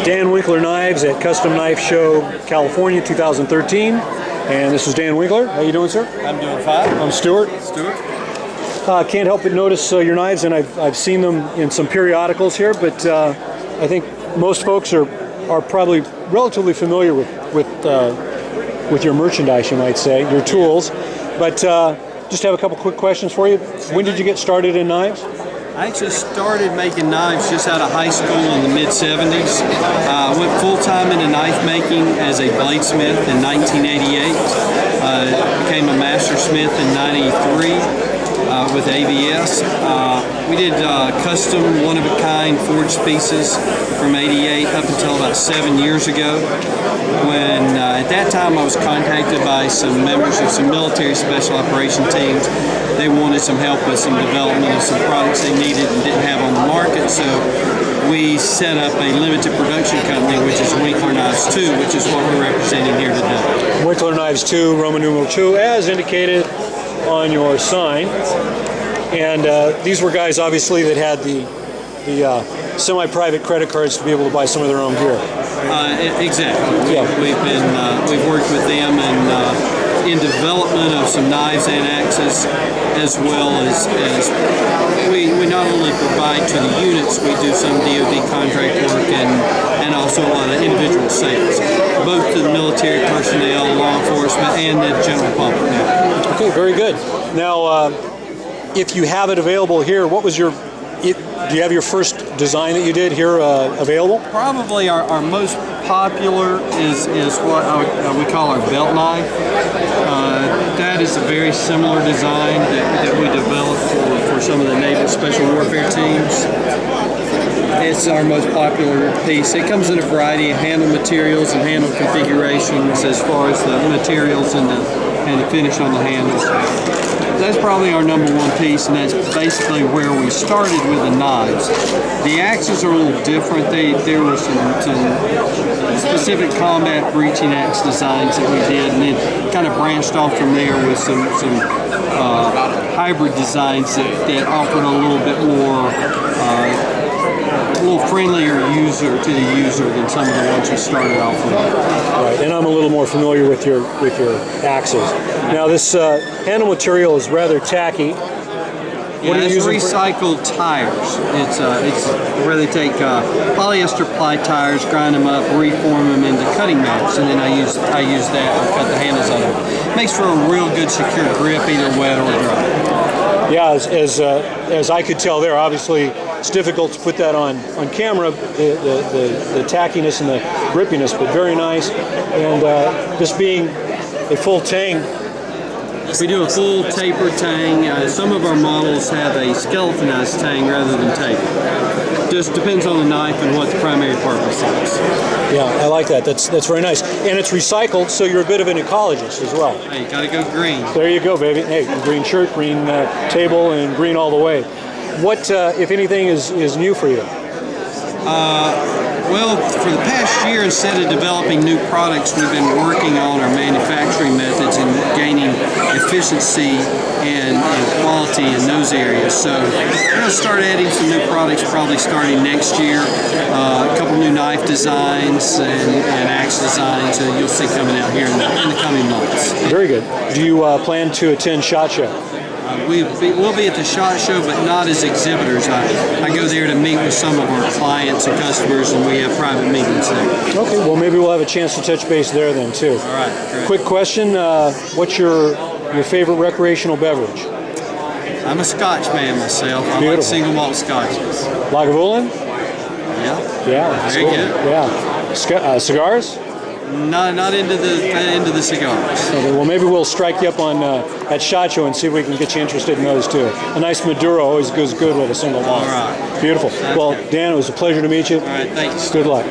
Dan Winkler Knives at Custom Knife Show, California, 2013. And this is Dan Winkler. How you doing, sir? I'm doing fine. I'm Stuart. Stuart. Can't help but notice your knives, and I've seen them in some periodicals here, but I think most folks are probably relatively familiar with your merchandise, you might say, your tools. But just have a couple quick questions for you. When did you get started in knives? I actually started making knives just out of high school in the mid-'70s. I went full-time into knife making as a bladesmith in 1988. Became a master smith in 93 with ABS. We did custom, one-of-a-kind forged pieces from '88 up until about 7 years ago, when at that time I was contacted by some members of some military special operation teams. They wanted some help with some development of some products they needed and didn't have on the market, so we set up a limited production company, which is Winkler Knives 2, which is what we're representing here today. Winkler Knives 2, Roman numeral 2, as indicated on your sign. And these were guys, obviously, that had the semi-private credit cards to be able to buy some of their own gear. Exactly. We've worked with them in development of some knives and axes, as well as we not only provide to the units, we do some DoD contract work and also a lot of individual sales, both to the military personnel, law enforcement, and the general public. Okay, very good. Now, if you have it available here, what was your? Do you have your first design that you did here available? Probably our most popular is what we call our belt knife. That is a very similar design that we developed for some of the naval special warfare teams. It's our most popular piece. It comes in a variety of handle materials and handle configurations as far as the materials and the finish on the handles. That's probably our number one piece, and that's basically where we started with the knives. The axes are a little different. There were some specific combat breaching axe designs that we did, and then kind of branched off from there with some hybrid designs that offered a little bit more, a little friendlier to the user than some of the ones we started off with. Right, and I'm a little more familiar with your axes. Now this handle material is rather tacky. What are you using? Recycled tires. It's where they take polyester ply tires, grind them up, reform them into cutting mats, and then I use that to cut the handles on them. Makes for a real good secure grip, either wet or dry. Yeah, as I could tell there, obviously it's difficult to put that on camera, the tackiness and the grippiness, but very nice. And this being a full tang. We do a full taper tang. Some of our models have a skeletonized tang rather than taper. Just depends on the knife and what the primary purpose is. Yeah, I like that. That's very nice. And it's recycled, so you're a bit of an ecologist as well. Hey, you gotta go green. There you go, baby. Hey, green shirt, green table, and green all the way. What, if anything, is new for you? Well, for the past year, instead of developing new products, we've been working on our manufacturing methods and gaining efficiency and quality in those areas. So we're going to start adding some new products probably starting next year. A couple new knife designs and axe designs that you'll see coming out here in the coming months. Very good. Do you plan to attend SHOT Show? We'll be at the SHOT Show, but not as exhibitors. I go there to meet with some of our clients and customers, and we have private meetings there. Okay, well maybe we'll have a chance to touch base there then too. All right, great. Quick question, what's your favorite recreational beverage? I'm a Scotch man myself. I like single malt scotches. Lagavulin? Yeah. Yeah. Very good. Yeah. Cigars? Not into the cigars. Okay, well maybe we'll strike you up on at SHOT Show and see if we can get you interested in those too. A nice Maduro always goes good with a single malt. All right. Beautiful. Well, Dan, it was a pleasure to meet you. All right, thanks. Good luck.